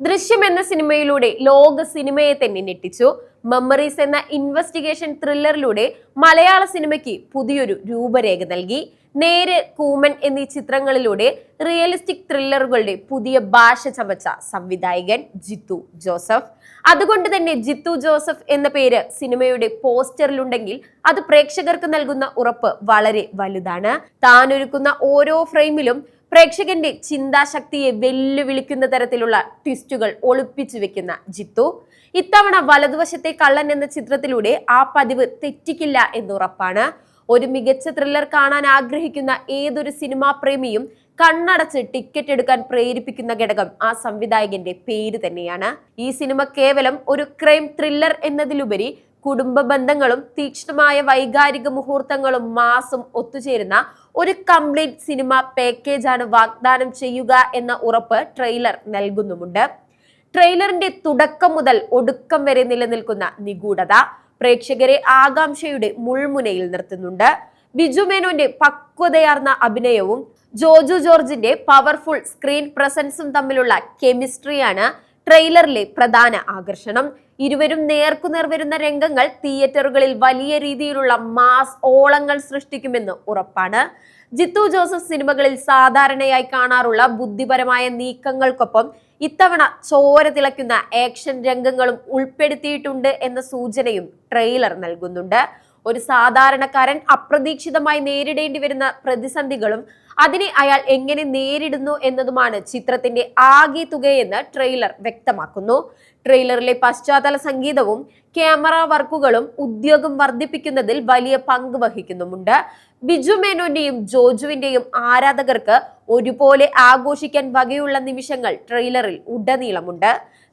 ദൃശ്യം എന്ന സിനിമയിലൂടെ ലോക സിനിമയെ തന്നെ ഞെട്ടിച്ചു. മെമ്മറീസ് എന്ന ഇൻവെസ്റ്റിഗേഷൻ ത്രില്ലറിലൂടെ മലയാള സിനിമയ്ക്ക് പുതിയൊരു രൂപരേഖ നൽകി. നേര്, കൂമൻ എന്നീ ചിത്രങ്ങളിലൂടെ റിയലിസ്റ്റിക് ത്രില്ലറുകളുടെ പുതിയ ഭാഷ ചമച്ച സംവിധായകൻ ജിത്തു ജോസഫ്. അതുകൊണ്ട് തന്നെ ജിത്തു ജോസഫ് എന്ന പേര് സിനിമയുടെ പോസ്റ്ററിലുണ്ടെങ്കിൽ അത് പ്രേക്ഷകർക്ക് നൽകുന്ന ഉറപ്പ് വളരെ വലുതാണ്. താനൊരുക്കുന്ന ഓരോ ഫ്രെയിമിലും പ്രേക്ഷകന്റെ ചിന്താശക്തിയെ വെല്ലുവിളിക്കുന്ന തരത്തിലുള്ള ട്വിസ്റ്റുകൾ ഒളിപ്പിച്ചു വെക്കുന്ന ജിത്തു ഇത്തവണ വലതുവശത്തെ കള്ളൻ എന്ന ചിത്രത്തിലൂടെ ആ പതിവ് തെറ്റിക്കില്ല എന്നുറപ്പാണ്. ഒരു മികച്ച ത്രില്ലർ കാണാൻ ആഗ്രഹിക്കുന്ന ഏതൊരു സിനിമാ പ്രേമിയും കണ്ണടച്ച് ടിക്കറ്റ് എടുക്കാൻ പ്രേരിപ്പിക്കുന്ന ഘടകം ആ സംവിധായകന്റെ പേര് തന്നെയാണ്. ഈ സിനിമ കേവലം ഒരു ക്രൈം ത്രില്ലർ എന്നതിലുപരി കുടുംബ ബന്ധങ്ങളും തീക്ഷ്ണമായ വൈകാരിക മുഹൂർത്തങ്ങളും മാസും ഒത്തുചേരുന്ന ഒരു കംപ്ലീറ്റ് സിനിമ പാക്കേജ് ആണ് വാഗ്ദാനം ചെയ്യുക എന്ന ഉറപ്പ് ട്രെയിലർ നൽകുന്നുമുണ്ട്. ട്രെയിലറിന്റെ തുടക്കം മുതൽ ഒടുക്കം വരെ നിലനിൽക്കുന്ന നിഗൂഢത പ്രേക്ഷകരെ ആകാംക്ഷയുടെ മുൾമുനയിൽ നിർത്തുന്നുണ്ട്. ബിജു മേനോന്റെ പക്വതയാർന്ന അഭിനയവും ജോജു ജോർജിന്റെ പവർഫുൾ സ്ക്രീൻ പ്രസൻസും തമ്മിലുള്ള കെമിസ്ട്രിയാണ് ട്രെയിലറിലെ പ്രധാന ആകർഷണം. ഇരുവരും നേർക്കുനേർ വരുന്ന രംഗങ്ങൾ തിയേറ്ററുകളിൽ വലിയ രീതിയിലുള്ള മാസ് ഓളങ്ങൾ സൃഷ്ടിക്കുമെന്ന് ഉറപ്പാണ്. ജിത്തു ജോസഫ് സിനിമകളിൽ സാധാരണയായി കാണാറുള്ള ബുദ്ധിപരമായ നീക്കങ്ങൾക്കൊപ്പം ഇത്തവണ ചോര തിളയ്ക്കുന്ന ആക്ഷൻ രംഗങ്ങളും ഉൾപ്പെടുത്തിയിട്ടുണ്ട് എന്ന സൂചനയും ട്രെയിലർ നൽകുന്നുണ്ട്. ഒരു സാധാരണക്കാരൻ അപ്രതീക്ഷിതമായി നേരിടേണ്ടി വരുന്ന പ്രതിസന്ധികളും അതിനെ അയാൾ എങ്ങനെ നേരിടുന്നു എന്നതുമാണ് ചിത്രത്തിന്റെ ആകെ തുകയെന്ന് ട്രെയിലർ വ്യക്തമാക്കുന്നു. ട്രെയിലറിലെ പശ്ചാത്തല സംഗീതവും ക്യാമറ വർക്കുകളും ഉദ്യോഗം വർദ്ധിപ്പിക്കുന്നതിൽ വലിയ പങ്ക് വഹിക്കുന്നുമുണ്ട്. ബിജു മേനോന്റെയും ജോജുവിന്റെയും ആരാധകർക്ക് ഒരുപോലെ ആഘോഷിക്കാൻ വകയുള്ള നിമിഷങ്ങൾ ട്രെയിലറിൽ ഉടനീളമുണ്ട്.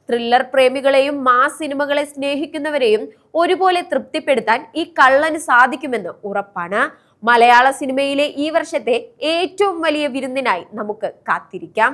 ത്രില്ലർ പ്രേമികളെയും മാസ് സിനിമകളെ സ്നേഹിക്കുന്നവരെയും ഒരുപോലെ തൃപ്തിപ്പെടുത്താൻ ഈ കള്ളന് സാധിക്കുമെന്ന് ഉറപ്പാണ്. മലയാള സിനിമയിലെ ഈ വർഷത്തെ ഏറ്റവും വലിയ വിരുന്നിനായി നമുക്ക് കാത്തിരിക്കാം.